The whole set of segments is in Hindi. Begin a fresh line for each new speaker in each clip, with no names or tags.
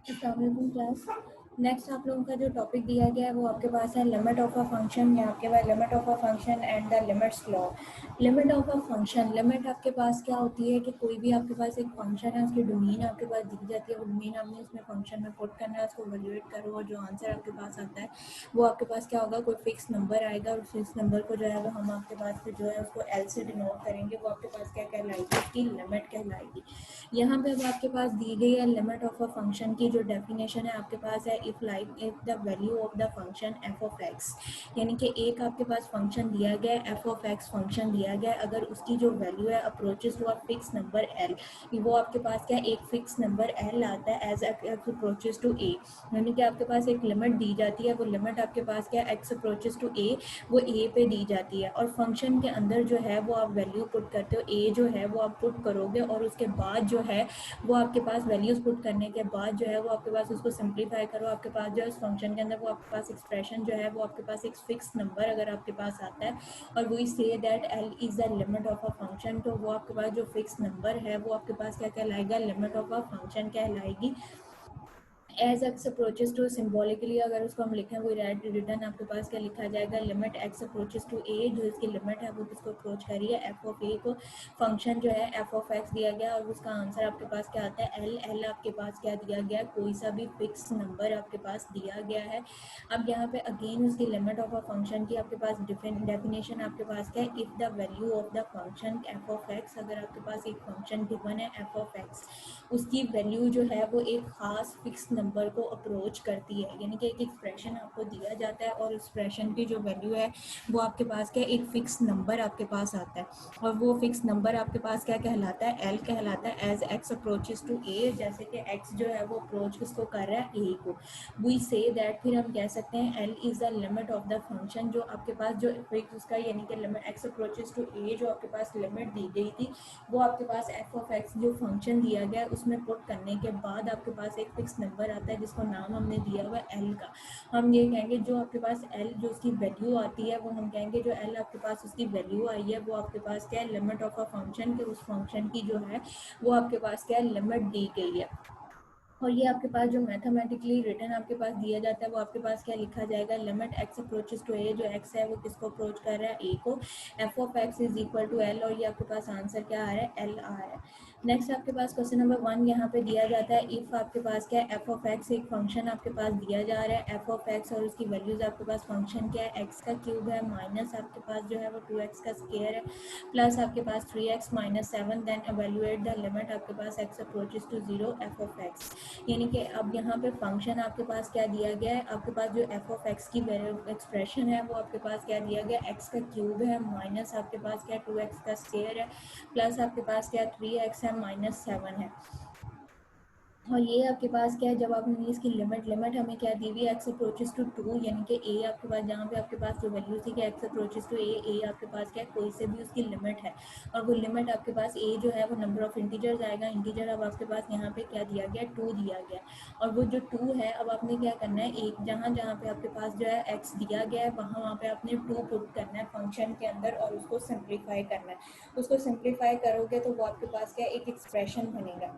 अस्सलाम वालेकुम क्लास। नेक्स्ट आप लोगों का जो टॉपिक दिया गया है वो आपके पास है लिमिट ऑफ अ फंक्शन या आपके पास limit of a function and the limits law. Limit of a function, limit आपके पास क्या होती है कि कोई भी आपके पास एक फंक्शन है, उसकी डोमेन आपके पास दी जाती है, वो डोमेन आपने उसमें फंक्शन में पुट करना है, उसको वैल्यूएट करो और जो आंसर आपके पास आता है वो आपके पास क्या होगा, कोई फिक्स नंबर आएगा और उस फिक्स नंबर को जो है वो हम आपके पास फिर जो है उसको एल से डिनोट करेंगे, वो आपके पास क्या कहलाएगी, उसकी लिमिट कहलाएगी। यहाँ पे अब आपके पास दी गई है लिमिट ऑफ अ फंक्शन की जो डेफिनेशन है आपके पास है, if the value of the function F of x, यानी कि एक आपके पास फंक्शन दिया गया है, एफ ऑफ एक्स फंक्शन दिया गया है, अगर उसकी जो वैल्यू है approaches to a fix number L, वो आपके पास क्या एक फिक्स नंबर एल आता है एज एक्स अप्रोचेस टू ए, यानी कि आपके पास एक लिमिट दी जाती है, वो लिमिट आपके पास क्या एक्स अप्रोचेस टू ए, वो ए पे दी जाती है और फंक्शन के अंदर जो है वो आप वैल्यू पुट करते हो, ए जो है वो आप पुट करोगे और उसके बाद जो है वो आपके पास वैल्यूज पुट करने के बाद जो है वो आपके पास उसको सिंप्लीफाई करो, आपके पास जो है उस फंक्शन के अंदर वो आपके पास एक्सप्रेशन जो है वो आपके पास एक फिक्स नंबर अगर आपके पास आता है और we say that L is the limit of a function, तो वो आपके पास जो फिक्स नंबर है वो आपके पास क्या कहलाएगा, लिमिट ऑफ अ फंक्शन कहलाएगी। As x approaches to, symbolically अगर उसको हम लिखें वो रिटर्न आपके पास क्या लिखा जाएगा, लिमिट एक्स अप्रोचेस टू ए, जो इसकी लिमिट है वो किसको अप्रोच कर रही है, एफ ऑफ ए को। फंक्शन जो है एफ ऑफ एक्स दिया गया और उसका आंसर आपके पास क्या आता है, एल। एल आपके पास क्या दिया गया, कोई सा भी फिक्स नंबर आपके पास दिया गया है। अब यहाँ पे अगेन उसकी लिमिट ऑफ अ फंक्शन की आपके पास डेफिनेशन आपके पास क्या है, if the value of the function F of x, अगर आपके पास एक फंक्शन गिवन है एफ ऑफ एक्स, उसकी वैल्यू जो है वो एक ख़ास फिक्स नंबर को अप्रोच करती है, यानी कि एक एक्सप्रेशन आपको दिया जाता है और एक्सप्रेशन की जो वैल्यू है वो आपके पास क्या एक फ़िक्स नंबर आपके पास आता है और वो फिक्स नंबर आपके पास क्या कहलाता है, एल कहलाता है एज एक्स अप्रोचेस टू ए, जैसे कि एक्स जो है वो अप्रोच किसको कर रहा है, ए को। वी से दैट, फिर हम कह सकते हैं L is the limit of the function, जो आपके पास जो फिक्स उसका यानी कि लिमिट एक्स अप्रोचेस टू ए जो आपके पास लिमिट दी गई थी वो आपके पास एफ ऑफ एक्स जो फंक्शन दिया गया है उसमें पुट करने के बाद आपके पास एक फिक्स नंबर आता है जिसको नाम हमने दिया हुआ है एल का। हम ये कहेंगे जो आपके पास एल जो उसकी वैल्यू आती है वो हम कहेंगे जो एल आपके पास उसकी वैल्यू आई है वो आपके पास क्या है, लिमिट ऑफ अ फंक्शन के उस फंक्शन की जो है वो आपके पास क्या है, लिमिट दी गई है। और ये आपके पास जो मैथमेटिकली रिटर्न आपके पास दिया जाता है वो आपके पास क्या लिखा जाएगा, लिमिट एक्स अप्रोचेस टू ए, जो एक्स है वो किसको अप्रोच कर रहा है, ए को, f of x is equal to L, और ये आपके पास आंसर क्या आ रहा है, एल आ रहा है। नेक्स्ट आपके पास क्वेश्चन नंबर 1 यहाँ पे दिया जाता है, इफ आपके पास क्या है, एफ ऑफ एक्स एक फंक्शन आपके पास दिया जा रहा है, एफ ऑफ एक्स और उसकी वैल्यूज आपके पास फंक्शन क्या है, एक्स का क्यूब है माइनस आपके पास जो है वो 2x का स्क्वायर है प्लस आपके पास 3x minus 7, then evaluate the limit आपके पास x approaches to 0 f of x, यानी कि अब यहाँ पे फंक्शन आपके पास क्या दिया गया है, आपके पास जो एफ ऑफ एक्स की एक्सप्रेशन है वो आपके पास क्या दिया गया, एक्स का क्यूब है माइनस आपके पास क्या 2x का स्क्वायर है प्लस आपके पास क्या 3x है माइनस 7 है। और ये आपके पास क्या है, जब आपने इसकी लिमिट लिमिट हमें क्या दी हुई है, एक्स अप्रोचेस टू 2, यानी कि ए आपके पास जहाँ पे आपके पास जो वैल्यू थी कि एक्स अप्रोचेस टू ए आपके पास क्या है कोई से भी उसकी लिमिट है और वो लिमिट आपके पास ए जो है वो नंबर ऑफ इंटीजर्स आएगा, इंटीजर अब आपके पास यहाँ पे क्या दिया गया, 2 दिया गया और वो जो 2 है अब आपने क्या करना है, एक जहाँ जहाँ पे आपके पास जो है एक्स दिया गया है वहाँ पे आपने 2 पुट करना है फंक्शन के अंदर और उसको सिंप्लीफाई करना है। उसको सिंप्लीफाई करोगे तो वो आपके पास क्या एक एक्सप्रेशन बनेगा।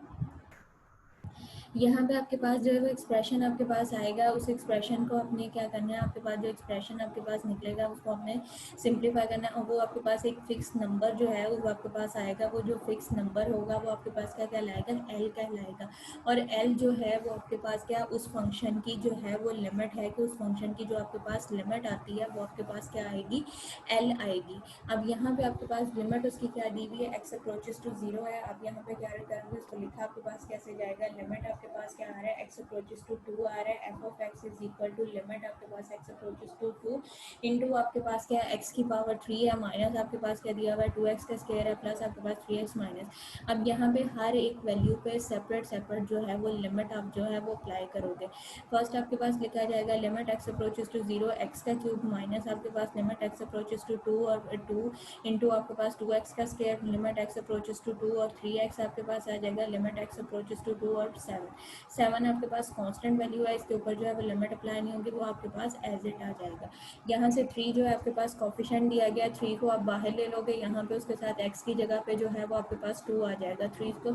यहाँ पे आपके पास जो है वो एक्सप्रेशन आपके पास आएगा, उस एक्सप्रेशन को आपने क्या करना है, आपके पास जो एक्सप्रेशन आपके पास निकलेगा उसको आपने सिंप्लीफाई करना है और वो आपके पास एक फिक्स नंबर जो है वो आपके पास आएगा, वो जो फिक्स नंबर होगा वो आपके पास क्या कहलाएगा, एल कहलाएगा। और एल जो है वो आपके पास क्या उस फंक्शन की जो है वो लिमिट है कि उस फंक्शन की जो आपके पास लिमिट आती है वो आपके पास क्या आएगी, एल आएगी। अब यहाँ पे आपके पास लिमिट उसकी क्या दी हुई है, एक्स अप्रोचेस टू 0 है। अब यहाँ पे क्या करोगे, उसको लिखा आपके पास कैसे जाएगा, लिमिट आपके पास क्या आ रहा है, एक्स अप्रोचेस टू 2 आ रहा है, f of x is equal to limit आपके पास एक्स अप्रोचेस टू 2 इंटू आपके पास क्या है एक्स की पावर 3 है माइनस आपके पास क्या दिया हुआ है 2x का स्क्वायर है प्लस आपके पास 3x माइनस। अब यहाँ पे हर एक वैल्यू पे सेपरेट सेपरेट जो है वो लिमिट आप जो है वो अप्लाई करोगे। फर्स्ट आपके पास लिखा जाएगा limit x approaches to 0 x का क्यूब माइनस आपके पास लिमिट एक्स अप्रोचेस टू 2 और 2 इंटू आपके पास 2x का square limit x approaches to 2 और 3x आपके पास आ जाएगा लिमिट एक्स अप्रोचेस टू 2 और 7। 7 आपके पास कांस्टेंट वैल्यू है, इसके ऊपर जो है वो लिमिट अप्लाई नहीं होगी, वो आपके पास एज इट आ जाएगा। यहाँ से 3 जो है आपके पास कोफिशिएंट दिया गया, 3 को आप बाहर ले लोगे, यहाँ पे उसके साथ x की जगह पे जो है वो आपके पास 2 आ जाएगा 3 को।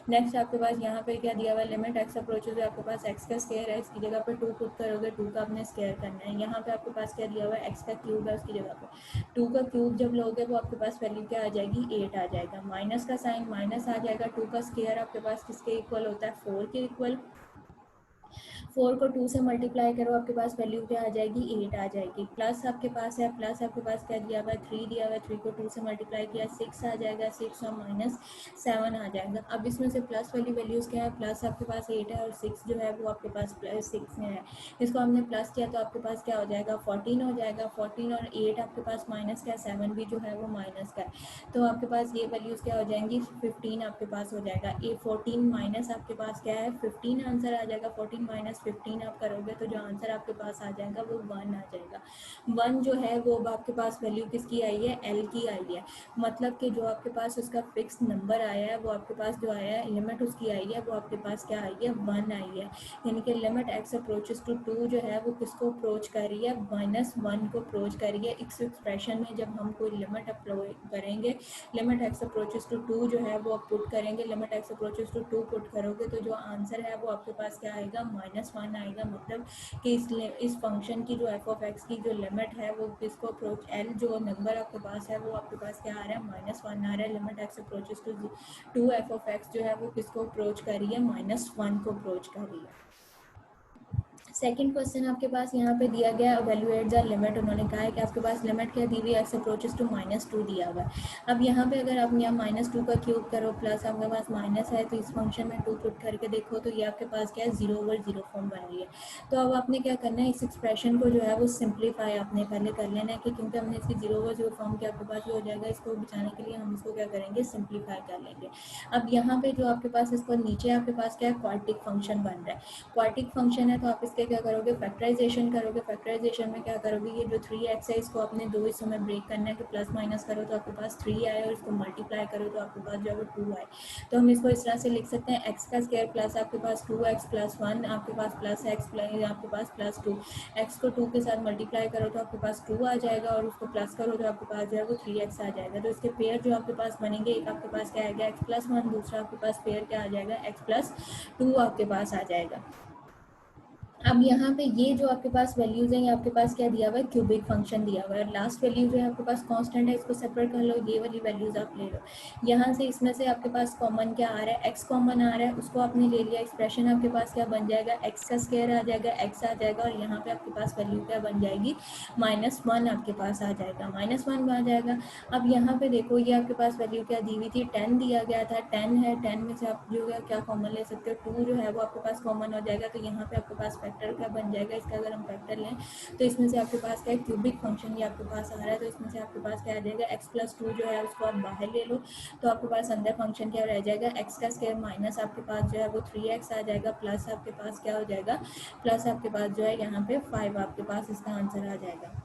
नेक्स्ट आपके पास यहाँ पे क्या दिया हुआ है, लिमिट x अप्रोचेज, आपके पास x का स्क्वायर है, इसकी जगह पे 2 पुट करोगे, 2 का आपने स्क्वायर करना है। यहाँ पे आपके पास क्या दिया हुआ है, x का क्यूब है, उसकी जगह पे 2 का क्यूब जब लोगे वो आपके पास वैल्यू क्या आ जाएगी, 8 आ जाएगा। माइनस का साइन माइनस आ जाएगा, 2 का स्क्वायर आपके पास किसके इक्वल होता है, 4 के इक्वल। 4 को 2 से मल्टीप्लाई करो, आपके पास वैल्यू क्या आ जाएगी, 8 आ जाएगी। प्लस आपके पास है, प्लस आपके पास क्या दिया हुआ है, 3 दिया हुआ है, 3 को 2 से मल्टीप्लाई किया 6 आ जाएगा, 6 और माइनस 7 आ जाएगा। अब इसमें से प्लस वाली वैल्यूज़ क्या है, प्लस आपके पास 8 है और 6 जो है वो आपके पास प्लस 6 में है। इसको हमने प्लस किया तो आपके पास क्या हो जाएगा, 14 हो जाएगा। 14 और 8 आपके पास माइनस का, 7 भी जो है वो माइनस का है, तो आपके पास ये वैल्यूज़ क्या हो जाएंगी, 15 आपके पास हो जाएगा। ये 14 माइनस आपके पास क्या है, 15 आंसर आ जाएगा। 14 माइनस 15 आप करोगे तो जो आंसर आपके पास आ जाएगा वो 1 आ जाएगा। 1 जो है वो आपके पास वैल्यू किसकी आई है, एल की आई है। मतलब कि जो आपके पास उसका फिक्स नंबर आया है वो आपके पास जो आया है, लिमिट उसकी आई है वो आपके पास क्या आई है, 1 आई है। यानी कि लिमिट एक्स अप्रोचेस टू 2 जो है वो किसको अप्रोच कर रही है, -1 को अप्रोच कर रही है। इस एक्सप्रेशन में जब हम कोई लिमिट अप्लाई करेंगे, लिमिट एक्स अप्रोचेस टू 2 जो है वो पुट करेंगे, limit x approaches to 2 put करोगे तो जो आंसर है वो आपके पास क्या आएगा, -1 आएगा। मतलब कि इस फंक्शन की जो एफ ऑफ एक्स की जो लिमिट है वो किसको अप्रोच, एल जो नंबर आपके पास है वो आपके पास क्या आ रहा है, -1 आ रहा है। Limit x approaches to 2 f of x जो है वो किसको अप्रोच कर रही है, -1 को अप्रोच कर रही है। सेकंड क्वेश्चन आपके पास यहाँ पे दिया गया, एवेल्युएट द लिमिट। उन्होंने कहा है कि आपके पास लिमिट क्या दी हुई, एक्स अप्रोचेस टू -2 दिया हुआ है। अब यहाँ पे अगर आप यहाँ -2 का क्यूब करो प्लस आपके पास माइनस है, तो इस फंक्शन में 2 पुट करके देखो तो ये आपके पास क्या है, 0/0 फॉर्म बन रही है। तो अब आपने क्या करना है, इस एक्सप्रेशन को जो है वो सिंप्लीफाई आपने पहले कर लेना है, कि क्योंकि हमने इसकी 0/0 फॉर्म के आपके पास ये हो जाएगा, इसको बचाने के लिए हम इसको क्या करेंगे, सिंप्लीफाई कर लेंगे। अब यहाँ पे जो आपके पास इसको नीचे आपके पास क्या है, क्वाड्रेटिक फंक्शन बन रहा है। क्वाड्रेटिक फंक्शन है तो आप इसके क्या करोगे, फैक्टराइजेशन करोगे। फैक्टराइजेशन में क्या करोगे, ये जो 3x है इसको अपने दो हिस्सों में ब्रेक करना है, कि प्लस माइनस करो तो आपके पास 3 आए और इसको मल्टीप्लाई करो तो आपके पास जो है वो 2 आए। तो हम इसको इस तरह से लिख सकते हैं, एक्स का स्क्वायर प्लस आपके पास 2x प्लस 1, आपके पास प्लस x प्लस आपके पास प्लस 2। एक्स को 2 के साथ मल्टीप्लाई करो तो आपके पास 2 आ जाएगा और उसको प्लस करो तो आपके पास जो है वो 3x आ जाएगा। तो इसके पेयर जो आपके पास बनेंगे, एक आपके पास क्या आएगा, x+1, दूसरा आपके पास पेयर क्या आ जाएगा, x+2 आपके पास आ जाएगा। अब यहाँ पे ये जो आपके पास वैल्यूज़ हैं, ये आपके पास क्या दिया हुआ है, क्यूबिक फंक्शन दिया हुआ है। लास्ट वैल्यू जो है आपके पास कांस्टेंट है, इसको सेपरेट कर लो, ये वाली वैल्यूज़ आप ले लो। यहाँ से इसमें से आपके पास कॉमन क्या आ रहा है, एक्स कॉमन आ रहा है, उसको आपने ले लिया। एक्सप्रेशन आपके पास क्या बन जाएगा, एक्स का स्क्वायर आ जाएगा, एक्स आ जाएगा, और यहाँ पे आपके पास वैल्यू क्या बन जाएगी, -1 आपके पास आ जाएगा, -1 आ जाएगा। अब यहाँ पे देखो, ये आपके पास वैल्यू क्या दी हुई थी, 10 दिया गया था, 10 है, 10 में से आप जो है क्या कॉमन ले सकते हो, 2 जो है वो आपके पास कॉमन हो जाएगा। तो यहाँ पे आपके पास फैक्टर क्या बन जाएगा, इसका अगर हम फैक्टर लें तो इसमें से आपके पास क्या है, क्यूबिक फंक्शन ये आपके पास आ रहा है, तो इसमें से आपके पास क्या आ जाएगा, x+2 जो है उसको आप बाहर ले लो तो आपके पास अंदर फंक्शन क्या रह जाएगा, एक्स का स्क्वायर माइनस आपके पास जो है वो 3x आ जाएगा, प्लस आपके पास क्या हो जाएगा, प्लस आपके पास जो है यहाँ पे 5 आपके पास इसका आंसर आ जाएगा।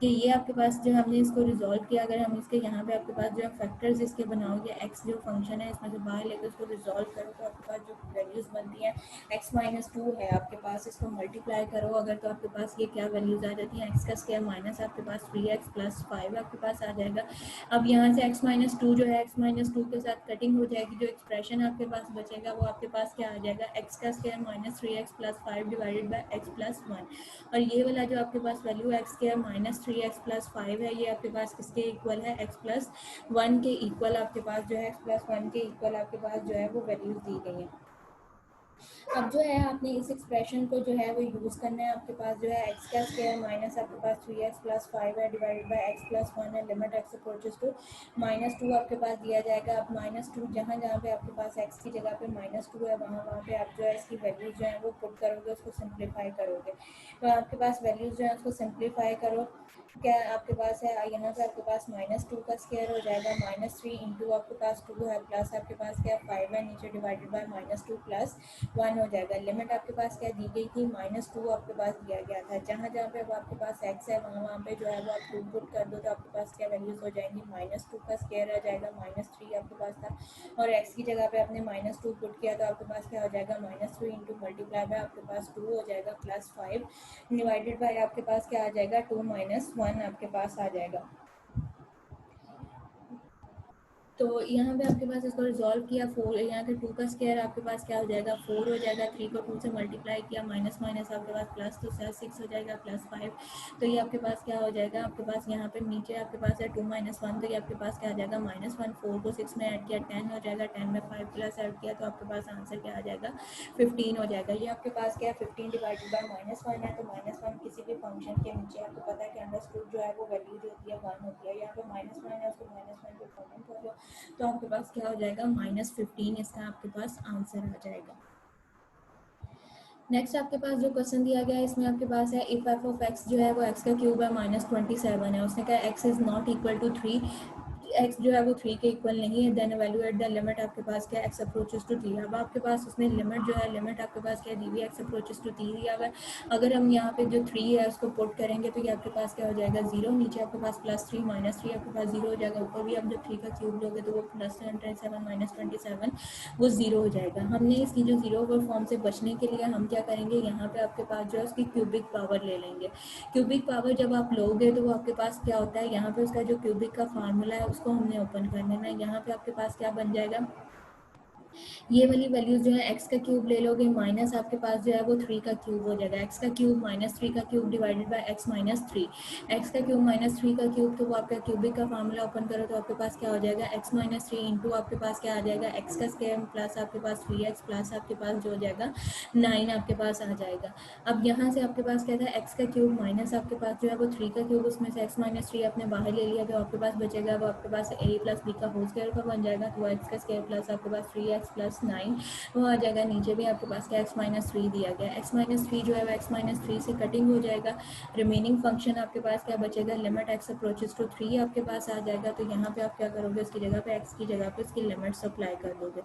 कि ये आपके पास जो हमने इसको रिजॉल्व किया, अगर हम इसके यहाँ पे आपके पास जो है फैक्टर्स इसके बनाओगे, एक्स जो फंक्शन है इसमें से बाहर लेकर उसको रिजॉल्व करो तो आपके पास जो वैल्यूज़ बनती हैं, x-2 है आपके पास, इसको मल्टीप्लाई करो अगर तो आपके पास ये क्या वैल्यूज़ आ जाती हैं, एक्स का स्क्वायर माइनस आपके पास 3x प्लस 5 आपके पास आ जाएगा। अब यहाँ से x-2 जो है, x-2 के साथ कटिंग हो जाएगी, जो एक्सप्रेशन आपके पास बचेगा वो आपके पास क्या आ जाएगा, एक्स का square -3x plus 5 divided by x+1। और ये वाला जो आपके पास वैल्यू एक्स के -3x प्लस 5 है, ये आपके पास किसके इक्वल है, x+1 के इक्वल आपके पास जो है, x+1 के इक्वल आपके पास जो है वो वैल्यूज दी गई हैं। अब जो है आपने इस एक्सप्रेशन को जो है वो यूज़ करना है। आपके पास जो है एक्स का स्क्वायर माइनस आपके पास 3x प्लस 5 है डिवाइडेड बाई x+1 है, लिमिट एक्स अप्रोचेस टू -2 आपके पास दिया जाएगा। अब -2 जहाँ जहाँ पे आपके पास x की जगह पे -2 है, वहाँ वहाँ पे आप जो है इसकी वैल्यूज जो है वो पुट करोगे, उसको सिंप्लीफाई करोगे। तो आपके पास वैल्यूज जो है उसको सिंप्लीफाई करो, क्या आपके पास है, यहाँ पे आपके पास -2 का स्क्वायर हो जाएगा, -3 इंटू आपके पास 2 है, प्लस आपके पास क्या 5 है नीचे डिवाइडेड बाई -2 प्लस 1 हो जाएगा। लिमिट आपके पास क्या दी गई थी, -2 आपके पास दिया गया था। जहाँ जहाँ पे अब आपके पास x है वहाँ वहाँ पे जो है वो आप 2 पुट कर दो तो आपके पास क्या वैल्यूज़ हो जाएंगी, -2 का स्क्वायर आ जाएगा, -3 आपके पास था, और x की जगह पे आपने -2 पुट किया तो आपके पास क्या हो जाएगा, -3 इंटू मल्टीप्लाई बाय आपके पास 2 हो जाएगा +5 डिवाइडेड बाय आपके पास क्या आ जाएगा, 2 - 1 आपके पास आ जाएगा। तो यहाँ पे आपके पास इसको रिजॉल्व किया, 4 यहाँ के 2 का स्क्वायर आपके पास क्या हो जाएगा, 4 हो जाएगा। 3 को 2 से मल्टीप्लाई किया, माइनस माइनस आपके पास प्लस, तो 6 हो जाएगा +5। तो ये आपके पास क्या हो जाएगा, आपके पास यहाँ पे नीचे आपके पास है 2 - 1, तो ये आपके पास क्या आ जाएगा, -1। 4 को 6 में ऐड किया 10 हो जाएगा, 10 में 5 प्लस ऐड किया तो आपके पास आंसर क्या आ जाएगा, 15 हो जाएगा। ये आपके पास क्या है, 15 डिवाइडेड बाय -1 है, तो -1 किसी भी फंक्शन के नीचे आपको पता है कि अंडर स्क्रूट जो है वो वैल्यू जो होती है 1 होती है। यहाँ पे -1 है, उसको -1 पे कॉमन कर लो तो आपके पास क्या हो जाएगा, -15 इसका आपके पास आंसर आ जाएगा। नेक्स्ट आपके पास जो क्वेश्चन दिया गया है इसमें आपके पास है इफ एफ ऑफ एक्स जो है वो एक्स का क्यूब है -27 है। उसने कहा x is not equal to 3, x जो है वो 3 के इक्वल नहीं है, देन एवेल्यूएट द लिमिट आपके पास क्या एक्स अप्रोचेस टू 3। अब आपके पास उसने लिमिट जो है, लिमिट आपके पास क्या दी हुई है, एक्स अप्रोचेस टू 3 दिया हुआ है। अगर हम यहाँ पे जो 3 है उसको पुट करेंगे तो ये आपके पास क्या हो जाएगा, 0, नीचे आपके पास +3 -3 आपके पास 0 हो जाएगा, ऊपर भी आप जब 3 का क्यूब लोगे तो वो +27 -27 वो 0 हो जाएगा। हमने इसकी जो 0 ओवर फॉर्म से बचने के लिए हम क्या करेंगे, यहाँ पे आपके पास जो है उसकी क्यूबिक पावर ले लेंगे। क्यूबिक पावर जब आप लोगे तो वो आपके पास क्या होता है, यहाँ पे उसका जो क्यूबिक का फार्मूला है उसको हमने ओपन कर लेना है। यहाँ पे आपके पास क्या बन जाएगा, ये वाली वैल्यूज जो है एक्स का क्यूब ले लोगे, माइनस आपके पास जो है वो 3 का क्यूब हो जाएगा, एक्स का क्यूब -3 का cube divided by x -3, x का क्यूब -3 का क्यूब, तो वो आपका क्यूबिक का फार्मूला ओपन करो तो आपके पास क्या हो जाएगा, एक्स -3 इंटू आपके पास क्या आ जाएगा, एक्स का स्क्वायर प्लस आपके पास 3x प्लस आपके पास जो हो जाएगा 9 आपके पास आ जाएगा। अब यहाँ से आपके पास क्या था, एक्स का क्यूब माइनस आपके पास जो है वो 3 का क्यूब, उसमें से एक्स -3 आपने बाहर ले लिया तो आपके पास बचेगा वो आपके पास a + b का होल स्क्वायर का बन जाएगा, तो एक्स का स्क्वायर प्लस आपके पास 3x + 9 वो आ जाएगा। नीचे भी आपके पास क्या x -3 दिया गया, x -3 जो है वो x -3 से कटिंग हो जाएगा। रिमेनिंग फंक्शन आपके पास क्या बचेगा, लिमिट x अप्रोचेस टू 3 आपके पास आ जाएगा। तो यहाँ पे आप क्या करोगे, उसकी जगह पे x की जगह पे इसकी लिमिट्स अप्लाई कर दोगे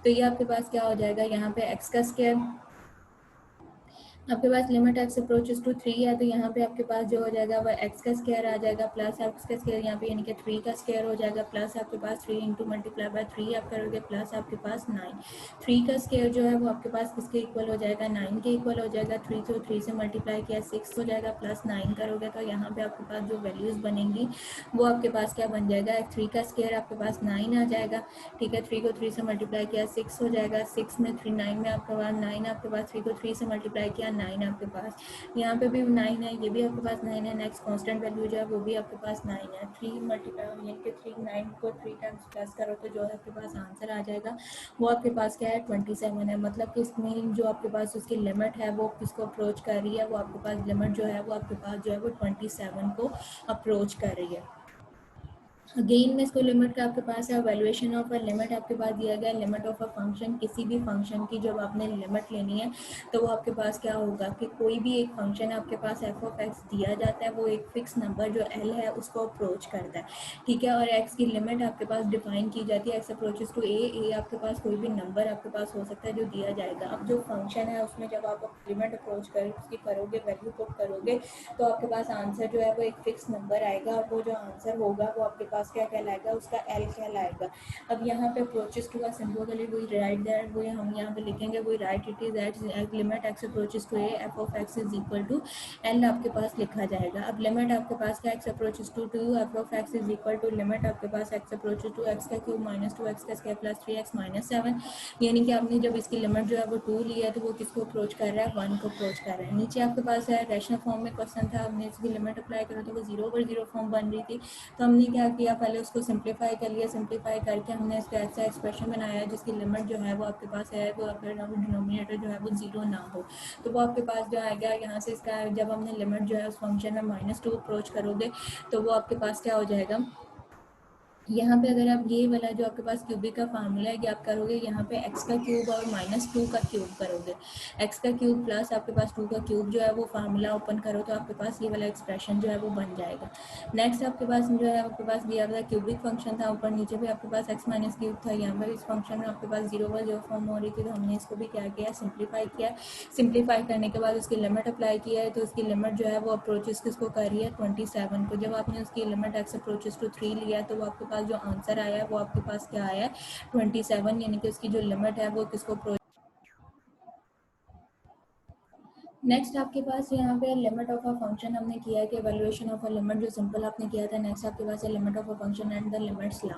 तो ये आपके पास क्या हो जाएगा, यहाँ पे x का स्क्वायर आपके पास लिमिट एक्स अप्रोचेस टू 3 है, तो यहाँ पे आपके पास जो हो जाएगा वह एक्स का स्क्वायर आ जाएगा प्लस एक्स का स्क्वायर यहाँ पे यानी कि 3 का स्क्वायर हो जाएगा, प्लस आपके पास 3 इंटू मल्टीप्लाई बाय 3 आप करोगे, प्लस आपके पास 9। 3 का स्क्वायर जो है वो आपके पास किसके इक्वल हो जाएगा, 9 के इक्वल हो जाएगा। 3 तो 3 से मल्टीप्लाई किया 6 हो जाएगा, प्लस 9 करोगे तो यहाँ पे आपके पास जो वैल्यूज़ बनेंगी वो आपके पास क्या बन जाएगा, 3 का स्क्वायर आपके पास 9 आ जाएगा, ठीक है। 3 को 3 से मल्टीप्लाई किया 6 हो जाएगा, 6 में 3 9 में आपके पास 9 आपके पास, 3 को 3 से मल्टीप्लाई किया 9 आपके पास, यहाँ पे भी 9 है, ये भी आपके पास 9 है। नेक्स्ट कांस्टेंट वैल्यू जो है वो भी आपके पास 9 है। 3 मल्टीप्लाई यानी कि 3 9 को 3 टाइम्स प्लस करो तो जो है आपके पास आंसर आ जाएगा वो आपके पास क्या है 27 है। मतलब कि इसमें जो आपके पास उसकी लिमिट है वो किसको अप्रोच कर रही है, वो आपके पास लिमिट जो है वो आपके पास जो है वो 27 को अप्रोच कर रही है। अगेन में इसको लिमिट का आपके पास है, वैल्यूएशन ऑफ अ लिमिट आपके पास दिया गया, लिमिट ऑफ अ फंक्शन, किसी भी फंक्शन की जब आपने लिमिट लेनी है तो वो आपके पास क्या होगा कि कोई भी एक फंक्शन आपके पास एफ ऑफ एक्स दिया जाता है, वो एक फिक्स नंबर जो एल है उसको अप्रोच करता है, ठीक है। और एक्स की लिमिट आपके पास डिफाइन की जाती है, एक्स अप्रोचेस टू ए आपके पास कोई भी नंबर आपके पास हो सकता है जो दिया जाएगा। अब जो फंक्शन है उसमें जब आप लिमिट अप्रोच कर उसकी करोगे, वैल्यू पुट करोगे तो आपके पास आंसर जो है वो एक फिक्स नंबर आएगा, और वो जो आंसर होगा वो आपके पास क्या कहलाएगा, उसका एल कहलाएगा। अब यहाँ पे अप्रोचेस टू का सिंबल वही राइट दैट, वही हम यहाँ पे लिखेंगे, वही write it is at limit x approaches to a f of x is equal to L आपके पास लिखा जाएगा। अब लिमिट आपके पास क्या, x approaches to f of x is equal to limit आपके पास एक्स अप्रोचेस टू एक्स का क्यूब -2 एक्स का स्क्वायर प्लस 3x -7, यानी कि आपने जब इसकी लिमिट जो है वो 2 लिया है तो वो किसको अप्रोच कर रहा है, 1 को अप्रोच कर रहा है। नीचे आपके पास है रैशनल फॉर्म में क्वेश्चन था, हमने इसकी लिमिट अप्लाई करा तो वो 0/0 फॉर्म बन रही थी, तो हमने क्या किया, पहले उसको सिंप्लीफाई कर लिया, सिंप्लीफाई करके हमने इसका ऐसा एक्सप्रेशन बनाया जिसकी लिमिट जो है वो आपके पास है वो अगर डिनोमिनेटर जो है वो 0 ना हो तो वो आपके पास जो आएगा, यहाँ से इसका जब हमने लिमिट जो है उस फंक्शन में -2 अप्रोच करोगे तो वो आपके पास क्या हो जाएगा, यहाँ पे अगर आप ये वाला जो आपके पास क्यूबिक का फार्मूला है कि आप करोगे यहाँ पे एक्स का क्यूब और -2 का क्यूब करोगे, एक्स का क्यूब प्लस आपके पास 2 का क्यूब जो है वो फार्मूला ओपन करो तो आपके पास ये वाला एक्सप्रेशन जो है वो बन जाएगा। नेक्स्ट आपके पास जो है आपके पास दिया हुआ क्यूबिक फंक्शन था, ऊपर नीचे भी आपके पास एक्स माइनस क्यूब था। यहाँ पर इस फंक्शन में आपके पास 0/0 फॉर्म हो रही थी, तो हमने इसको भी क्या किया, सिंप्लीफाई किया। सिंप्लीफाई करने के बाद उसकी लिमिट अप्लाई किया है, तो उसकी लिमिट जो है वो अप्रोचेस किसको कर रही है, 27 को। जब आपने उसकी लिमिट एक्स अप्रोचेस टू 3 लिया है, तो वो आपके पास जो आंसर आया है वो आपके पास क्या आया है, 27, यानी कि उसकी जो लिमिट है वो किसको। नेक्स्ट आपके पास यहाँ पे लिमिट ऑफ अ फंक्शन हमने किया है कि एवेल्युएशन ऑफ अ लिमिट जो सिंपल आपने किया था। नेक्स्ट आपके पास है limit of a function and the limits law.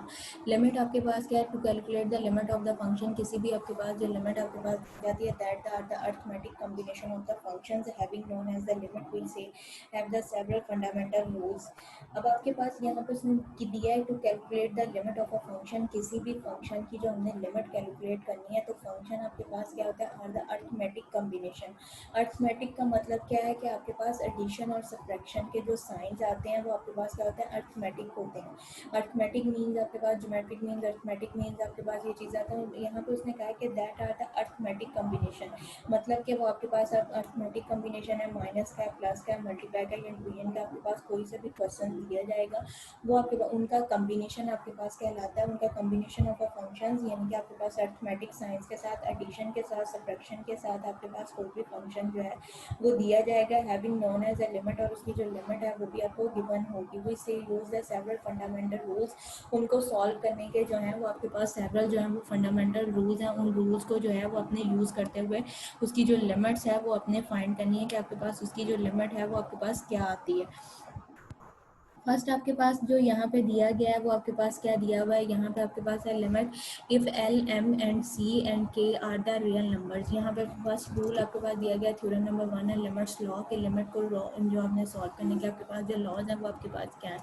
Limit आपके पास क्या है, to calculate the limit of the function, किसी भी आपके पास जो लिमिट आपके पास दी जाती है, that are the arithmetic combination of the functions having known as the limit will say have the several fundamental rules. अब आपके पास यहाँ पे उसने दिया है to calculate the limit of a function, किसी भी फंक्शन की जो हमने लिमिट कैलकुलेट करनी है, तो फंक्शन आपके पास क्या होता है, are the arithmetic combination. Arithmetic का मतलब क्या है कि आपके पास एडिशन और सब्ट्रैक्शन के जो साइंस आते हैं वो आपके पास क्या होते हैं, अर्थमेटिक होते हैं। अर्थमेटिक मीन्स आपके पास, ज्योमेट्रिक मीन्स, अर्थमेटिक मीन्स आपके पास ये चीज़ आता है। यहाँ पे उसने कहा है कि that are the arithmetic combination, मतलब कि वो आपके पास अर्थमेटिक कॉम्बिनेशन है, माइनस का, प्लस का, मल्टीप्लाई का या डिवीजन का। आपके पास कोई सा भी क्वेश्चन दिया जाएगा वो आपके पास उनका कॉम्बिनेशन आपके पास कहलाता है, उनका कॉम्बिनेशन ऑफ अ फंक्शंस, यानी कि आपके पास अर्थमेटिक साइंस के साथ, एडिशन के साथ, सब्ट्रैक्शन के साथ आपके पास कोई भी फंक्शन जो है वो दिया जाएगा, having known as a limit, और उसकी जो लिमिट है वो भी आपको गिवन होगी। वो इससे use the several fundamental rules, उनको सॉल्व करने के जो है वो आपके पास सेवरल जो है वो फंडामेंटल रूल्स हैं, उन रूल्स को जो है वो अपने यूज़ करते हुए उसकी जो लिमिट्स है वो अपने फाइंड करनी है कि आपके पास उसकी जो लिमिट है वो आपके पास क्या आती है। फर्स्ट आपके पास जो यहाँ पे दिया गया है वो आपके पास क्या दिया हुआ है, यहाँ पे आपके पास है limit if L M and C and K are the real numbers. यहाँ पे फर्स्ट रूल आपके पास दिया गया, थ्योरम नंबर 1 है लिमिट्स लॉ के, लिमिट को जो आपने सॉल्व करने के आपके पास जो लॉज हैं वो आपके पास क्या है।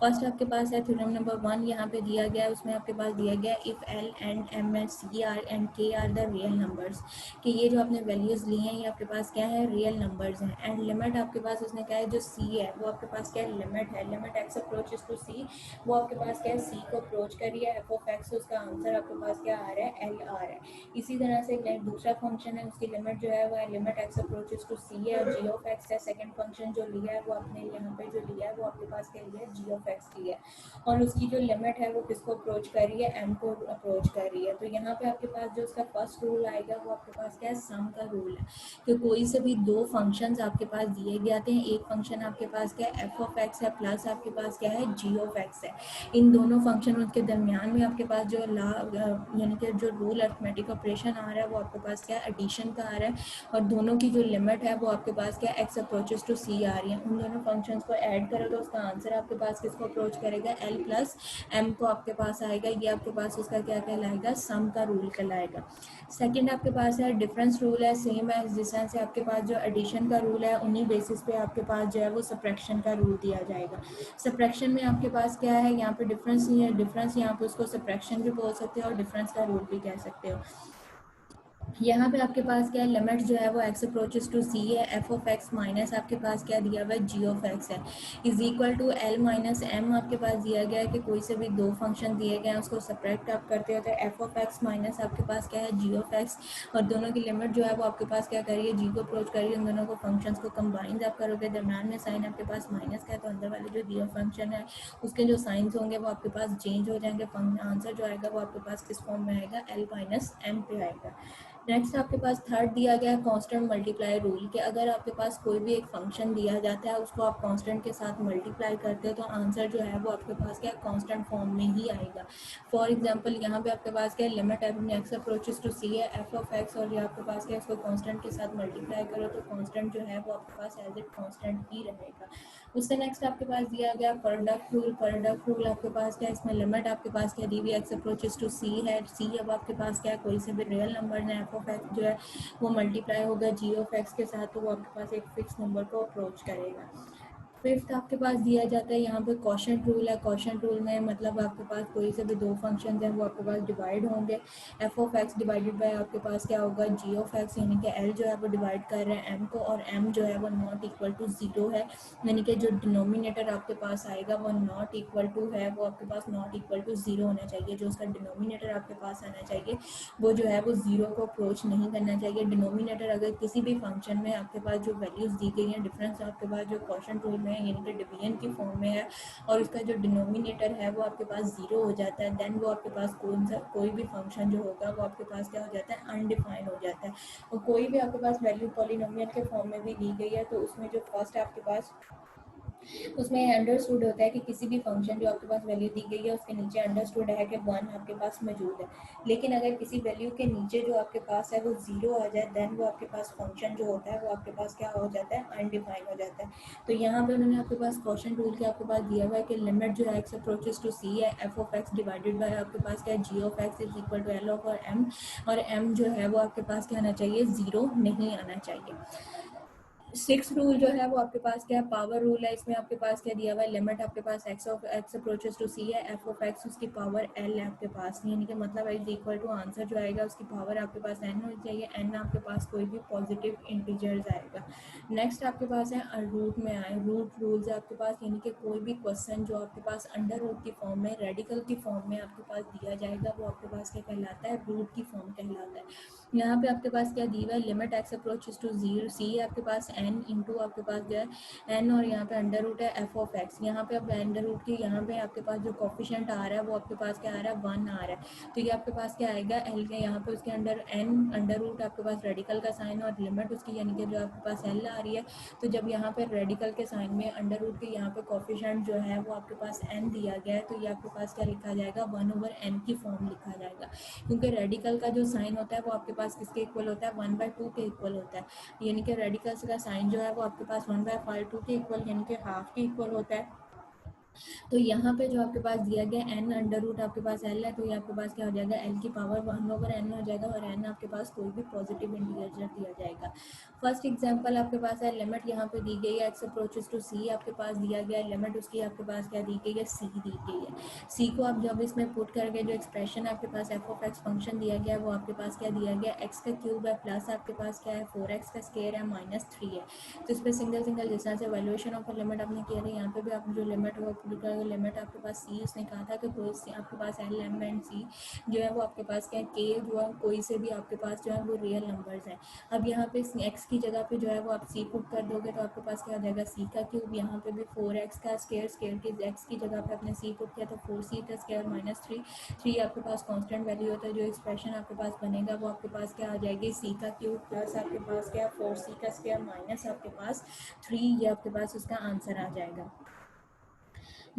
फर्स्ट आपके पास है थ्योरम नंबर 1, यहाँ पे दिया गया है, उसमें आपके पास दिया गया if L and M and C are and K are the real numbers, कि ये जो आपने वैल्यूज़ ली हैं ये आपके पास क्या है, रियल नंबर्स हैं। एंड लिमिट आपके पास उसने क्या है, जो सी है वो आपके पास क्या है, लिमिट है, लिमिट एक्स अप्रोचेस टू सी, वो आपके पास क्या है, सी को अप्रोच कर रही है, एफ ऑफ एक्स, उसका आंसर आपके पास क्या आ रहा है, एल आ रहा है। इसी तरह से दूसरा फंक्शन है, उसकी लिमिट जो है वो है limit x approaches to c है और जी ऑफ एक्स है। सेकंड फंक्शन जो लिया है वो आपने यहाँ पे जो लिया है वो आपके पास क्या लिया है, जी ऑफ एक्स लिया है, और उसकी जो लिमिट है वो किसको अप्रोच कर रही है, एम को अप्रोच कर रही है। तो यहाँ पे आपके पास जो उसका फर्स्ट रूल आएगा वो आपके पास क्या है, सम का रूल है, कि कोई से भी दो फंक्शंस आपके पास दिए जाते हैं, एक फंक्शन आपके पास क्या है, एफ ऑफ एक्स है, प्लस आपके पास क्या है, जी ऑफ एक्स है। इन दोनों फंक्शन के दरमियान में आपके पास जो ला यानी कि जो रूल अरिथमेटिक ऑपरेशन आ रहा है वो आपके पास क्या है, एडिशन का आ रहा है, और दोनों की जो लिमिट है वो आपके पास क्या है, एक्स अप्रोचेस टू सी आ रही है। उन दोनों फंक्शंस को ऐड करो तो उसका आंसर आपके पास किसको अप्रोच करेगा, एल प्लस एम को आपके पास आएगा। ये आपके पास उसका क्या कहलाएगा, सम का रूल कहलाएगा। सेकंड आपके पास है डिफरेंस रूल है, सेम है जिस तरह से आपके पास जो एडिशन का रूल है उन्हीं बेसिस पे आपके पास जो है वो सब्ट्रैक्शन का रूल दिया जाएगा। सब्ट्रैक्शन में आपके पास क्या है, यहाँ पे डिफरेंस नहीं है, डिफरेंस यहाँ पे उसको सब्ट्रैक्शन भी बोल सकते हो और डिफरेंस का रूल भी कह सकते हो। यहाँ पे आपके पास क्या है, लिमिट जो है वो एक्स अप्रोचेस टू सी है, एफ ऑफ एक्स माइनस आपके पास क्या दिया हुआ है, जी ऑफ एक्स है, is equal to L minus M आपके पास दिया गया है कि कोई से भी दो फंक्शन दिए गए हैं उसको सब्ट्रैक्ट आप करते हो तो एफ ऑफ एक्स माइनस आपके पास क्या है, जी ऑफ एक्स, और दोनों की लिमिट जो है वो आपके पास क्या करिए, जी को अप्रोच करिए, उन दोनों को फंक्शंस को कंबाइन आप करोगे, दरम्यान में साइन आपके पास माइनस का है, तो अंदर वाले जो दिया फंक्शन है उसके जो साइंस होंगे वो आपके पास चेंज हो जाएंगे, आंसर जो आएगा वो आपके पास किस फॉर्म में आएगा, एल माइनस एम पे आएगा। नेक्स्ट आपके पास थर्ड दिया गया है कांस्टेंट मल्टीप्लाई रूल, कि अगर आपके पास कोई भी एक फंक्शन दिया जाता है उसको आप कांस्टेंट के साथ मल्टीप्लाई करते हो तो आंसर जो है वो आपके पास क्या कांस्टेंट फॉर्म में ही आएगा। फॉर एग्जांपल यहाँ पे आपके पास क्या है, limit x approaches to c है, एफ ऑफ एक्स, और ये आपके पास क्या है, इसको कांस्टेंट के साथ मल्टीप्लाई करो तो कांस्टेंट जो है वो आपके पास एज इट कांस्टेंट ही रहेगा। उससे नेक्स्ट आपके पास दिया गया प्रोडक्ट रूल। प्रोडक्ट रूल आपके पास क्या है, इसमें लिमिट आपके पास क्या दी हुई, एक्स अप्रोचेस टू सी है, सी अब आपके पास क्या है, कोई से भी रियल नंबर ने, एफ ऑफ एक्स जो है वो मल्टीप्लाई होगा जी ऑफ एक्स के साथ, तो वो आपके पास एक फिक्स नंबर को अप्रोच करेगा। फिफ्थ आपके पास दिया जाता है यहाँ पे क्वोशंट रूल है। क्वोशंट रूल में मतलब आपके पास कोई से भी दो फंक्शन हैं वो आपके पास डिवाइड होंगे। F of x divided by आपके पास क्या होगा, जी ऑफ एक्स, यानी कि एल जो है वो डिवाइड कर रहे हैं एम को, और एम जो है वो नॉट इक्वल टू ज़ीरो है, यानी कि जो डिनोमिनेटर आपके पास आएगा वो नॉट इक्वल टू है, वो आपके पास नॉट इक्वल टू ज़ीरो होना चाहिए। जो उसका डिनोमिनेटर आपके पास आना चाहिए वो जो है वो ज़ीरो को अप्रोच नहीं करना चाहिए। डिनोमिनेटर अगर किसी भी फंक्शन में आपके पास जो वैल्यूज़ दी गई हैं, डिफरेंस आपके पास जो क्वोशंट रूल में है यानी कि डिवीजन की फॉर्म में है, और उसका जो डिनोमिनेटर है वो आपके पास ज़ीरो हो जाता है, देन वो आपके पास कोई भी फंक्शन जो होगा वो आपके पास क्या हो जाता है, अनडिफाइंड हो जाता है। और कोई भी आपके पास वैल्यू पॉलिनोमियल के फॉर्म में भी दी गई है तो उसमें जो फर्स्ट आपके पास उसमें अंडरस्टूड होता है कि किसी भी फंक्शन जो आपके पास वैल्यू दी गई है उसके नीचे अंडरस्टूड है कि वन आपके पास मौजूद है। लेकिन अगर किसी वैल्यू के नीचे जो आपके पास है वो ज़ीरो आ जाए, देन वो आपके पास फंक्शन जो होता है वो आपके पास क्या हो जाता है, अनडिफाइंड हो जाता है। तो यहाँ पे उन्होंने आपके पास क्वेश्चन रूल के आपके पास दिया हुआ है कि लिमिट जो है एक्स अप्रोचेस टू सी है, f of x divided by आपके पास क्या है, g of x is equal to L of और एम, और एम जो है वो आपके पास क्या आना चाहिए, ज़ीरो नहीं आना चाहिए। सिक्स रूल जो है वो आपके पास क्या है, पावर रूल है। इसमें आपके पास क्या दिया हुआ है, लिमिट आपके पास x of x approaches to c है, एफ ऑफ एक्स उसकी पावर एल है आपके पास, यानी कि मतलब इज इक्वल टू आंसर जो आएगा उसकी पावर आपके पास एन होनी चाहिए, एन आपके पास कोई भी पॉजिटिव इंटीजर्स आएगा। नेक्स्ट आपके पास है रूट में आए, रूट रूल्स है आपके पास, यानी कि कोई भी क्वेश्चन जो आपके पास अंडर रूट की फॉर्म में, रेडिकल की फॉर्म में आपके पास दिया जाएगा वो आपके पास क्या कहलाता है, रूट की फॉर्म कहलाता है। यहाँ पे आपके पास क्या दी हुआ है, limit x approaches to zero c है आपके पास एन इंटू आपके पास जो है एन, और यहाँ पे अंडर रूट है एफ ऑफ एक्स। यहाँ पे अब अंडर रूट की यहाँ पे आपके पास जो कोफिशिएंट आ रहा है वो आपके पास क्या आ रहा है, वन आ रहा है। तो ये आपके पास क्या आएगा, एल के यहाँ पे उसके अंडर एन अंडर रूट आपके पास रेडिकल का साइन और लिमिट उसकी यानी कि जो आपके पास एल आ रही है। तो जब यहाँ पे रेडिकल के साइन में अंडर रूट के यहाँ पे कोफिशिएंट जो है वो आपके पास एन दिया गया है, तो ये आपके पास क्या लिखा जाएगा, वन ओवर एन की फॉर्म लिखा जाएगा। क्योंकि रेडिकल का जो साइन होता है वो आपके पास किसके इक्वल होता है, वन बाई टू के इक्वल होता है, यानी कि रेडिकल्स का साइन जो है वो आपके पास वन बाई फाइव टू के इक्वल यानी कि हाफ के इक्वल होता है। तो यहाँ पे जो आपके पास दिया गया एन अंडर रूट आपके पास एल है, तो ये आपके पास क्या हो जाएगा, एल की पावर वन ओवर एन हो जाएगा, और एन आपके पास कोई भी पॉजिटिव इंटीजर दिया जाएगा। फर्स्ट एग्जांपल आपके पास है, लिमिट यहाँ पे दी गई है एक्स अप्रोचेस टू सी आपके पास दिया गया है, लिमिट उसकी आपके पास क्या दी गई है, सी दी गई है। सी को आप जब इसमें पुट करके जो एक्सप्रेशन आपके पास एफ ऑफ एक्स फंक्शन दिया गया है वो आपके पास क्या दिया गया है, एक्स का क्यूब है प्लस आपके पास क्या है, फोर एक्स का स्केयर है माइनस थ्री है। तो इस पर सिंगल सिंगल जिस तरह से वैल्यूएशन ऑफ लिमिट आपने किया था, यहाँ पे भी आप जो लिमिट वो पुट करके लिमिट आपके पास सी, उसने कहा था कि कोई सी आपके पास एल एम एंड सी जो है वो आपके पास क्या है, के जो है कोई से भी आपके पास जो है वो रियल नंबर्स हैं। अब यहाँ पे एक्स की जगह पे जो है वो आप सी पुट कर दोगे तो आपके पास क्या हो जाएगा, सी का क्यूब, यहाँ पे भी फोर एक्स का स्केयर, स्केयर की एक्स की जगह पे आपने सी पुट किया तो फोर सी का स्केयर माइनस थ्री, थ्री आपके पास कांस्टेंट वैल्यू होता है। जो एक्सप्रेशन आपके पास बनेगा वो आपके पास क्या आ जाएगी, सी का क्यूब प्लस आपके पास क्या, फोर सी का स्केयर माइनस आपके पास थ्री, ये आपके पास उसका आंसर आ जाएगा।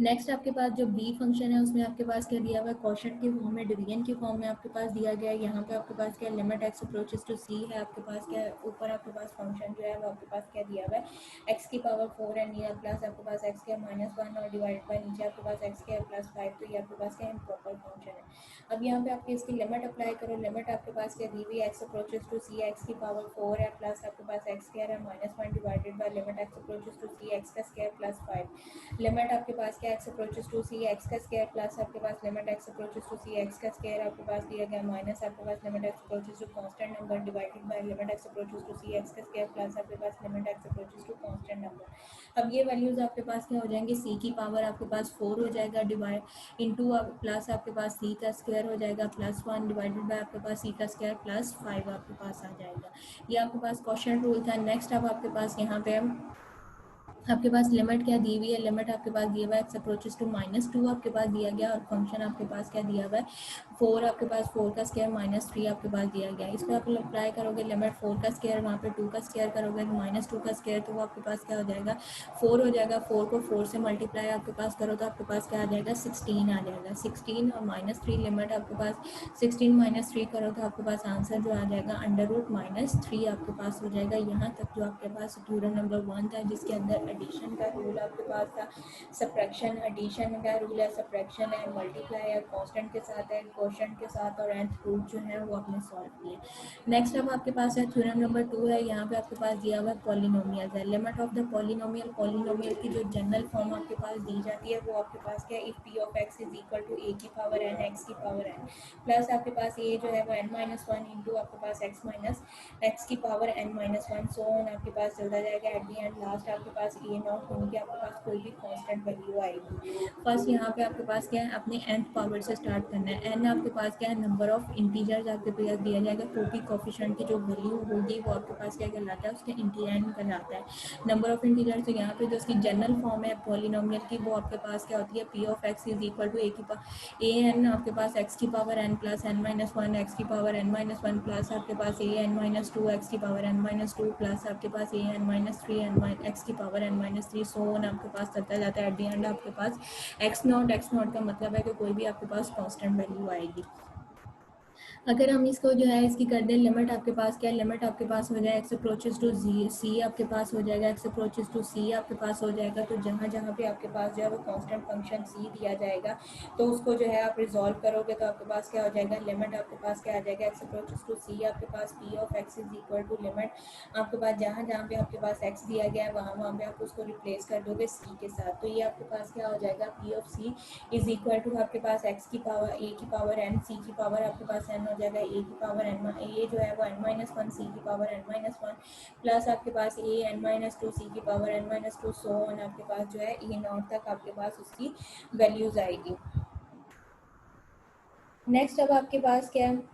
नेक्स्ट आपके पास जो बी फंक्शन है उसमें आपके पास क्या दिया हुआ है, क्वोशंट की फॉर्म में, डिवीजन की फॉर्म में आपके पास दिया गया है। यहाँ पे आपके पास क्या limit x approaches to c है आपके पास क्या है, ऊपर आपके पास फंक्शन जो है वो आपके पास क्या दिया हुआ है, एक्स की पावर फोर है, नियर प्लस आपके पास एक्स के माइनस वन, और डिवाइड बाई नीचे आपके पास एक्स के प्लस फाइव, तो ये आपके पास क्या इम्प्रॉपर फंक्शन है। अब यहाँ पे आपकी इसकी लिमिट अप्लाई करो, लिमिट आपके पास क्या दी हुई है, x approaches to c x की पावर फोर है प्लस आपके पास एक्स स्क्वायर है minus one, divided by limit x approaches to c x का स्क्वायर प्लस फाइव, लिमिट आपके पास क्या x approaches to c x का स्क्वायर प्लस आपके पास limit x approaches to c x का स्क्वायर आपके पास दिया गया माइनस आपके पास limit x approaches to constant number divided by limit x approaches to c x का स्क्वायर प्लस आपके पास limit x approaches to constant number. अब ये वैल्यूज आपके पास क्या हो जाएंगे, सी की पावर आपके पास फोर हो जाएगा डिवाइड इंटू प्लस आपके पास सी का स्क्वायर हो जाएगा प्लस वन, डिवाइडेड बाय आपके पास सी का स्क्वायर प्लस फाइव आपके पास आ जाएगा। ये आपके पास क्वेश्चन रूल था। नेक्स्ट अब आपके पास यहाँ पे आपके पास लिमिट क्या दी हुई है, लिमिट आपके पास दिया हुआ है x approaches to minus two आपके पास दिया गया, और फंक्शन आपके पास क्या दिया हुआ है, फोर आपके पास फोर का स्क्वायर माइनस थ्री आपके पास दिया गया है। इसको आप अप्लाई करोगे, लिमिट फोर का स्क्वायर वहाँ पे टू का स्क्वायर करोगे माइनस टू का स्क्वायर, तो वो आपके पास क्या हो जाएगा, फोर हो जाएगा। फोर को फोर से मल्टीप्लाई आपके पास करो तो आपके पास क्या आ जाएगा, सिक्सटीन आ जाएगा। सिक्सटीन और माइनस थ्री लिमिट आपके पास सिक्सटीन माइनस थ्री करो तो आपके पास आंसर जो आ जाएगा अंडर रूट माइनस थ्री आपके पास हो जाएगा। यहाँ तक जो आपके पास ट्यूटोरियल नंबर वन था जिसके अंदर एडिशन का रूल आपके पास था, सब्ट्रैक्शन एडिशन का रूल है, सब्ट्रैक्शन है, मल्टीप्लाई है, कांस्टेंट के साथ है, कोशेंट के साथ, और nth रूट जो है वो आपने सॉल्व किए। नेक्स्ट अब आपके पास है थ्योरम नंबर 2 है। यहाँ पे आपके पास दिया हुआ है पॉलिनोमियल है। Limit of the polynomial, polynomial की जो जनरल फॉर्म आपके पास दी जाती है वो आपके पास क्या है, if p of x is equal to a की पावर एन एक्स की पावर एन प्लस आपके पास ये जो है वो एन माइनस वन इंटू आपके पास एक्स माइनस एक्स की power n minus one, so on आपके पास चलता जाएगा। एट दी एंड लास्ट आपके पास ए नॉट होने की आपके पास कोई भी कांस्टेंट वैल्यू आएगी। फर्स्ट यहाँ पे आपके पास क्या है, अपने nth पावर से स्टार्ट करना है। n आपके पास क्या है, नंबर ऑफ इंटीजर्स आपके पास दिया जाएगा। टोपी कोफिशिएंट की जो वैल्यू होगी वो आपके पास क्या कहलाता है, उसके इंटीजर कहलाता है। नंबर ऑफ इंटीजर्स, तो यहाँ पे जो उसकी जनरल फॉर्म है पॉलिनोमियल की वो आपके पास क्या होती है, p of x is equal to a की पावर ए एन आपके पास एक्स की power n plus n minus one x की power n minus one plus आपके पास a n minus two x की power n minus two plus आपके पास a n minus three n x की power n minus three, so on आपके पास चलता जाता है। एट दी एंड आपके पास एक्स नॉट का मतलब है कि कोई भी आपके पास कांस्टेंट वैल्यू आएगी। अगर हम इसको जो है इसकी कर दें लिमिट, आपके पास क्या है, लिमिट आपके पास हो जाए एक्स अप्रोचेस टू सी आपके पास हो जाएगा, एक्स अप्रोचेस टू सी आपके पास हो जाएगा। तो जहाँ जहाँ पे आपके पास जो है वो कांस्टेंट फंक्शन सी दिया जाएगा तो उसको जो है आप रिजॉल्व करोगे तो आपके पास क्या हो जाएगा, लिमिट आपके पास क्या आ जाएगा, एक्स अप्रोचेस टू सी आपके पास p of x is equal to limit आपके पास जहाँ जहाँ पे आपके पास एक्स दिया गया है वहाँ वहाँ पे आप उसको रिप्लेस कर दोगे सी के साथ। तो ये आपके पास क्या हो जाएगा, p of c is equal to आपके पास एक्स की पावर ए की पावर एन, सी की पावर आपके पास एन हो जाएगा, ए की पावर एन, ए जो है वो एन माइनस वन, सी की power n minus one plus आपके पास a n minus two, c की power n minus two, so on आपके पास जो है ए नॉट तक आपके पास उसकी वैल्यूज आएगी। नेक्स्ट अब आपके पास क्या है,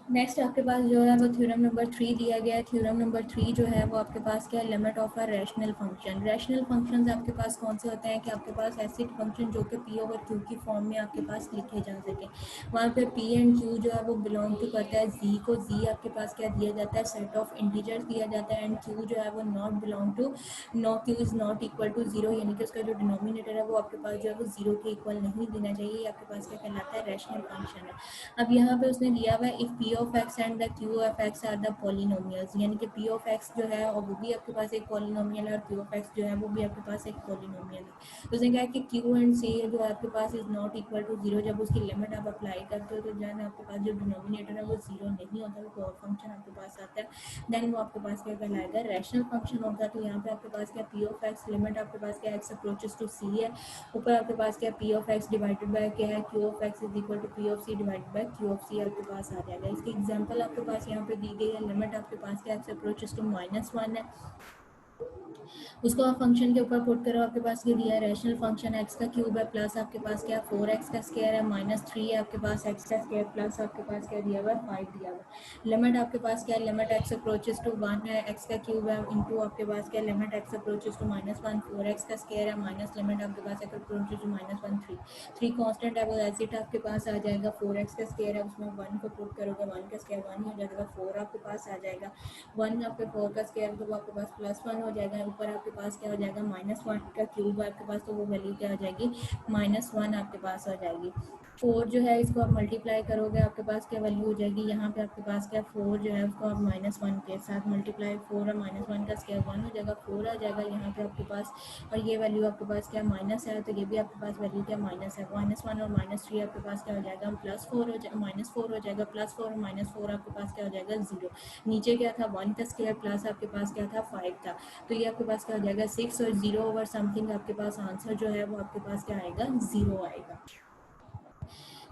नेक्स्ट आपके पास जो है वो थ्योरम नंबर 3 दिया गया है। थ्योरम नंबर 3 जो है वो आपके पास क्या है, limit of a rational function. Rational functions आपके पास कौन से होते हैं कि आपके पास ऐसे फंक्शन जो कि पी ओवर क्यू की फॉर्म में आपके पास लिखे जा सके। वहाँ पे पी एंड क्यू जो है वो बिलोंग टू करता है जी को, जी आपके पास क्या दिया जाता है, सेट ऑफ इंटीजर्स दिया जाता है, एंड क्यू जो है वो not belong to, no q is not equal to zero, यानी कि उसका जो डिनोमिनेटर है वो आपके पास जो है वो जीरो के इक्वल नहीं देना चाहिए। ये आपके पास क्या कहलाता है, रैशनल फंक्शन है। अब यहाँ पे उसने दिया हुआ है if p of x and the q of x are the polynomials, यानी कि पी ऑफ एक्स जो है और वो भी आपके पास एक पॉलिनोमियल है और क्यू ऑफ एक्स जो है वो भी आपके पास एक पॉलिनोमियल है। तो उसने कहा कि क्यू एंड सी जो आपके पास is not equal to zero, जब उसकी लिमिट आप अप्लाई करते हो तो जब आपके पास जो डिनोमिनेटर है वो जीरो नहीं होता, वो और फंक्शन आपके पास आता है, देन वो आपके पास क्या कहलाएगा, रैशनल फंक्शन होता है। तो यहाँ पे आपके पास क्या, पी ऑफ एक्स लिमिट आपके पास क्या एक्स अप्रोचेस टू सी है, ऊपर आपके पास क्या p of x divided by क्या है, q of x is equal to p of c divided by q of c आपके पास आ जाएगा। इसकी एग्जांपल आपके पास यहाँ पे दी गई है। लिमिट आपके पास क्या x approaches to minus one है, उसको आप फंक्शन के ऊपर पुट करो, आपके पास ये दिया है रैशनल फंक्शन एक्स का क्यूब है प्लस आपके पास क्या फोर एक्स का स्क्वायर है माइनस थ्री है आपके पास एक्स का स्क्वायर प्लस आपके पास क्या दिया हुआ है फाइव दिया हुआ है। लिमिट आपके पास क्या है, limit x approaches to one है, एक्स का क्यूब है इंटू आपके पास क्या limit x approaches to minus one, four x का स्क्वायर है माइनस लिमिट आपके पास x approaches to minus one, three, three constant है वो एज इट आपके पास आ जाएगा। फोर एक्स का स्क्वायर है उसमें वन को पुट करोगे, वन का स्क्वायर वन ही हो जाएगा, फोर आपके पास आ जाएगा, वन आपके फोर का स्क्वायर तो वो आपके पास प्लस वन हो जाएगा, ऊपर आपके पास क्या हो जाएगा माइनस वन का क्यूब आपके पास, तो वो वैल्यू क्या हो जाएगी, माइनस वन आपके पास हो जाएगी। फोर जो है इसको आप मल्टीप्लाई करोगे आपके पास क्या वैल्यू हो जाएगी, यहाँ पे आपके पास क्या फोर जो है उसको आप माइनस वन के साथ मल्टीप्लाई, फोर और माइनस वन का स्क्वायर वन हो जाएगा, फोर आ जाएगा यहाँ पे आपके पास, और ये वैल्यू आपके पास क्या माइनस है, तो ये भी आपके पास वैल्यू क्या माइनस है, माइनस वन और माइनस थ्री आपके पास क्या हो जाएगा प्लस फोर हो जाएगा, माइनस फोर हो जाएगा, प्लस फोर और माइनस फोर आपके पास क्या हो जाएगा जीरो, नीचे क्या था वन का स्क्वायर प्लस आपके पास क्या था फाइव था, तो ये आपके पास क्या हो जाएगा सिक्स, और जीरो ओवर समथिंग आपके पास आंसर जो है वो आपके पास क्या आएगा, जीरो आएगा।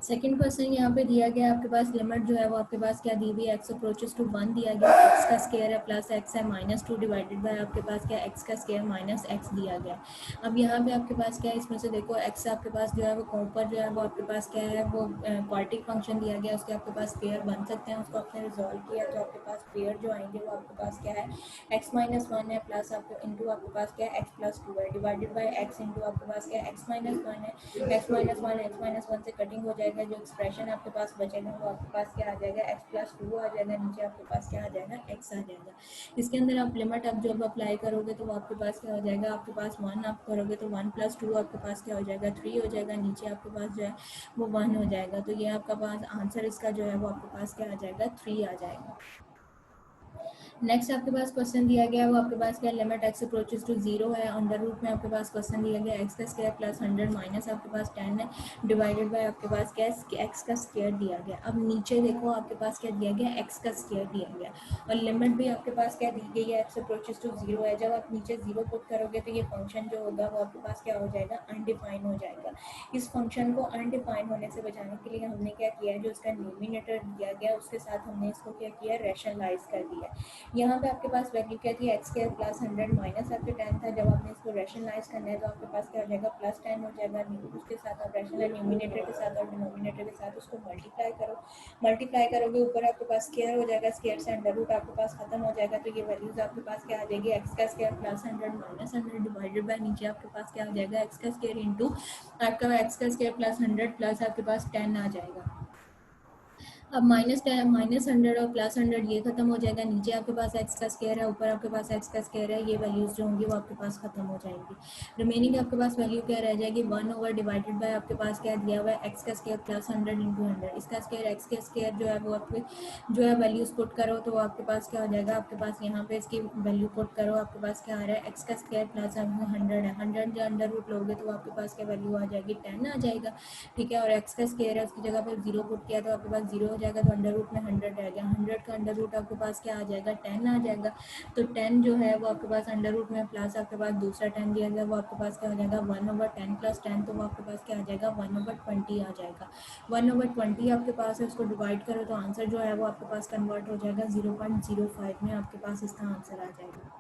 सेकंड क्वेश्चन यहाँ पे दिया गया आपके पास लिमिट जो है वो आपके पास क्या दी हुई है, एक्स अप्रोचेस टू वन दिया गया, एक्स का स्क्वायर है प्लस एक्स है माइनस टू डिवाइडेड बाय आपके पास क्या एक्स का स्क्वायर माइनस एक्स दिया गया। अब यहाँ पे आपके पास क्या है, इसमें से देखो एक्स आपके पास जो है वो ऊपर जो है वो आपके पास क्या है वो क्वाड्रेटिक फंक्शन दिया गया, उसके आपके पास पेयर बन सकते हैं, उसको आपने रिजॉल्व किया तो आपके पास पेयर जो आएंगे वो आपके पास क्या है एक्स माइनस वन है प्लस आपके इंटू आपके पास क्या है एक्स प्लस टू है डिवाइडेड बाई एक्स इंटू आपके पास क्या है एक्स माइनस वन है, एक्स माइनस वन से कटिंग हो जाएगा, जाएगा, जो एक्सप्रेशन आपके पास बचेगा वो आपके पास क्या आ जाएगा, x+2 आ जाएगा, नीचे आपके पास क्या आ जाएगा, x आ जाएगा। इसके अंदर आप लिमिट अब जब अप्लाई करोगे तो वो आपके पास क्या हो जाएगा, आपके पास 1 आप करोगे तो 1+2 आपके पास क्या हो जाएगा, 3 हो जाएगा, नीचे आपके पास जो है वो 1 हो जाएगा। तो ये आपका पास आंसर इसका जो है वो आपके पास क्या आ जाएगा, 3 आ जाएगा। नेक्स्ट आपके पास क्वेश्चन दिया गया है वो आपके पास क्या, लिमिट x अप्रोचेस टू 0 है, अंडर रूट में आपके पास क्वेश्चन दिया गया x का स्क्वायर प्लस 100 माइनस आपके पास 10 है, डिवाइडेड बाय आपके पास क्या है, x का स्क्वायर दिया गया। अब नीचे देखो आपके पास क्या दिया गया, x का स्क्वायर दिया गया और लिमिट भी आपके पास क्या दी गई है, x अप्रोचेस टू 0 है। जब आप नीचे 0 पुट करोगे तो ये फंक्शन जो होगा वो आपके पास क्या हो जाएगा, अनडिफाइन हो जाएगा। इस फंक्शन को अनडिफाइन होने से बचाने के लिए हमने क्या किया है, जो इसका डिनोमिनेटर दिया गया उसके साथ हमने इसको क्या किया, रैशनलाइज कर दिया। यहाँ पे आपके पास वैल्यू क्या थी, एक्स स्क्वायर प्लस 100 माइनस आपके 10 था। जब आपने इसको रैशनलाइज करना है तो आपके पास क्या हो जाएगा, प्लस 10 हो जाएगा। उसके साथ आप रैशनल न्यूमिनेटर के साथ और डिनोमिनेटर के साथ उसको मल्टीप्लाई करो, मल्टीप्लाई करोगे ऊपर आपके पास स्क्वायर हो जाएगा, स्क्वायर से अंडर रूट आपके पास खत्म हो जाएगा। तो ये वैल्यूज आपके पास क्या आ जाएगी, एक्स का square plus 100 minus 100 divided by नीचे आपके पास क्या हो जाएगा, एक्स का स्क्वायर इंटू आपका एक्स का स्क्वायर प्लस 100 प्लस आपके पास 10 आ जाएगा। अब -100 और +100 ये खत्म हो जाएगा, नीचे आपके पास एक्स का स्क्वायर है, ऊपर आपके पास एक्स का स्क्वायर है, ये वैल्यूज जो होंगी वो आपके पास खत्म हो जाएंगी। रिमेनिंग आपके पास वैल्यू क्या रह जाएगी, 1 ओवर डिवाइडेड बाय आपके पास क्या दिया हुआ है, एक्स का स्क्वायर प्लस 100 इंटू 100, इसका स्क्वायर एक्स के स्क्वायर जो है वो आपके जो है वैल्यूज पुट करो तो आपके पास क्या हो जाएगा, आपके पास यहाँ पे इसकी वैल्यू पुट करो, आपके पास क्या आ रहा है, एक्स का स्क्वायर प्लस 100 है, 100 जो अंडर रूट लोगे तो आपके पास क्या वैल्यू आ जाएगी, 10 आ जाएगा। ठीक है, और एक्स का स्क्वायर है उसकी जगह पर 0 पुट किया तो आपके पास 0 हो जाएगा, तो अंडर रूट में 100 रह गया, 100 का अंडर रूट आपके पास क्या आ जाएगा, 10 आ जाएगा। तो 10 जो है वो आपके पास अंडर रूट में प्लस आपके पास दूसरा 10 दिया गया वो आपके पास क्या हो जाएगा, 1/10 प्लस 10, तो वो आपके पास क्या आ जाएगा, 1/20 आ जाएगा। 1/20 आपके पास है, उसको डिवाइड करो तो आंसर जो है वो आपके पास कन्वर्ट हो जाएगा 0.05 में, आपके पास इसका आंसर आ जाएगा।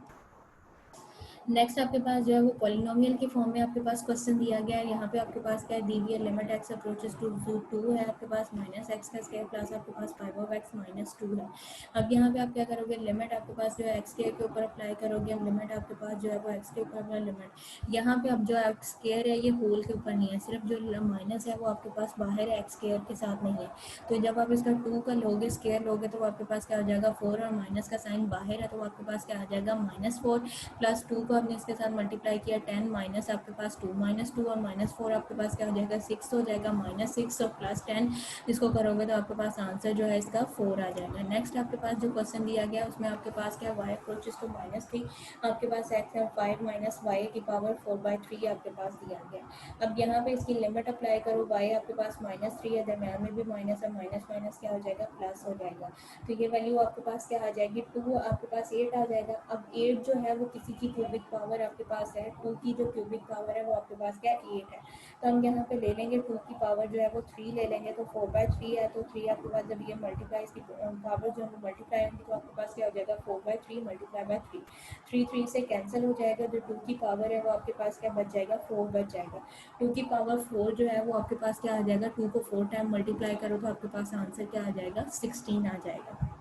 नेक्स्ट आपके पास जो है वो पॉलिनोमियल के फॉर्म में आपके पास क्वेश्चन दिया गया है। यहाँ पे आपके पास क्या है, दी हुई है लिमिट एक्स अप्रोचेस टू 2 है आपके पास, माइनस एक्स का स्क्वायर प्लस आपके पास 5/x-2 है। अब यहाँ पे आप क्या करोगे, लिमिट आपके पास जो है एक्स के ऊपर अप्लाई करोगे, अब लिमिट आपके पास जो है वो एक्स के ऊपर अपना लिमिट, यहाँ पे अब जो एक्स स्क्वायर है ये होल के ऊपर नहीं है, सिर्फ जो माइनस है वो आपके पास बाहर है, एक्स स्क्वायर के साथ नहीं है। तो जब आप इसका 2 का लोगे, स्क्वायर लोगे तो आपके पास क्या हो जाएगा, 4, और माइनस का साइन बाहर है तो आपके पास क्या आ जाएगा, -4 प्लस 2 को आपने इसके साथ मल्टीप्लाई किया, 10 माइनस आपके पास 2, -2 और -4 आपके पास क्या हो जाएगा, 6 हो जाएगा, -6 और प्लस 10 इसको करोगे तो आपके पास आंसर जो है इसका 4 आ जाएगा। नेक्स्ट आपके पास जो क्वेश्चन दिया गया उसमें आपके पास क्या, y अप्रोचेस टू -3 आपके पास x है, 5 माइनस y की पावर 4/3 आपके पास दिया गया। अब यहाँ पे इसकी लिमिट अप्लाई करो, y आपके पास -3 है, दरम्यान में भी माइनस है, माइनस माइनस क्या हो जाएगा, प्लस हो जाएगा। तो ये वैल्यू आपके पास क्या आ जाएगी, 2 आपके पास 8 आ जाएगा। अब 8 जो है वो किसी की क्यूबिक पावर आपके पास है, 2 की जो क्यूबिक पावर है वो आपके पास क्या 8 है। तो हम यहाँ पे ले लेंगे 2 की पावर जो है वो 3 ले लेंगे, तो 4/3 है, तो 3 आपके पास जब ये मल्टीप्लाई इसकी पावर जो है मल्टीप्लाई होगी तो आपके पास क्या हो जाएगा, 4/3 मल्टीप्लाई बाय 3, 3 से कैंसिल हो जाएगा, जो 2 की पावर है वो आपके पास क्या बच जाएगा, 4 बच जाएगा। 2 की पावर 4 जो है वो आपके पास क्या आ जाएगा, 2 को 4 टाइम मल्टीप्लाई करो तो आपके पास आंसर क्या आ जाएगा, 16 आ जाएगा।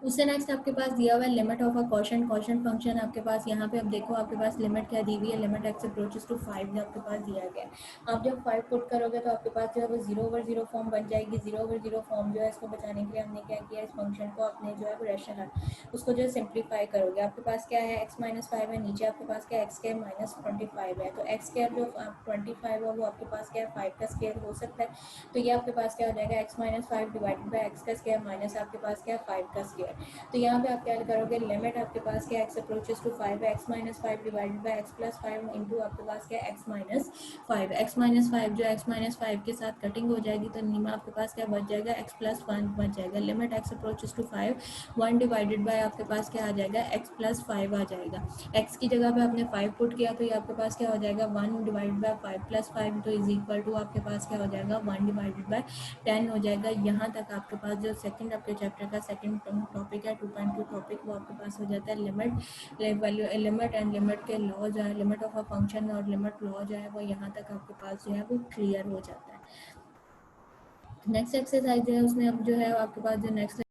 उससे नेक्स्ट आपके पास दिया हुआ है limit of a question, question function आपके पास यहाँ पे अब देखो आपके पास लिमिट क्या दी हुई है, लिमिट एक्स अप्रोचेस टू 5 आपके पास दिया गया है। आप जब 5 पुट करोगे तो आपके पास जो है वो 0/0 फॉर्म बन जाएगी। 0/0 फॉर्म जो है इसको बचाने के लिए हमने क्या किया, इस फंक्शन को अपने जो है वो रैशनल उसको जो है सिंप्लीफाई करोगे, आपके पास क्या है, x-5 है, नीचे आपके पास क्या x स्क्वायर -25 है, तो x स्क्वायर जो 25 है वो आपके पास क्या है, 5 का स्क्वायर हो सकता है। तो ये आपके पास क्या हो जाएगा, x-5 डिवाइडेड बाय एक्स का स्क्वायर माइनस आपके पास क्या है, 5 का स्क्वायर। तो यहाँ पे आप क्या करोगे, लिमिट आपके पास क्या x अप्रोचेस टू 5 है, x-5 divided by x+5 into आपके पास क्या x-5, x-5 जो x-5 के साथ कटिंग हो जाएगी तो नीमा आपके पास क्या बच जाएगा, x+1 बच जाएगा। Limit x approaches to 5, 1 divided by आपके पास क्या आ जाएगा, x+5 आ जाएगा। x की जगह पे आपने 5 पुट किया तो ये आपके पास क्या हो जाएगा, 1 डिवाइडेड बाय 5+5 तो इज इक्वल टू आपके पास क्या हो जाएगा, 1 डिवाइडेड बाय 10 हो जाएगा। यहाँ तक आपके पास जो सेकंड आपके चैप्टर का सेकंड टॉपिक है 2.2 टॉपिक वो आपके पास हो जाता है limit value, limit and limit के लॉ जो है, लिमिट ऑफ अ फंक्शन और लिमिट लॉ जो है वो यहाँ तक आपके पास जो है वो क्लियर हो जाता है। नेक्स्ट एक्सरसाइज जो है उसमें अब जो है आपके पास जो नेक्स्ट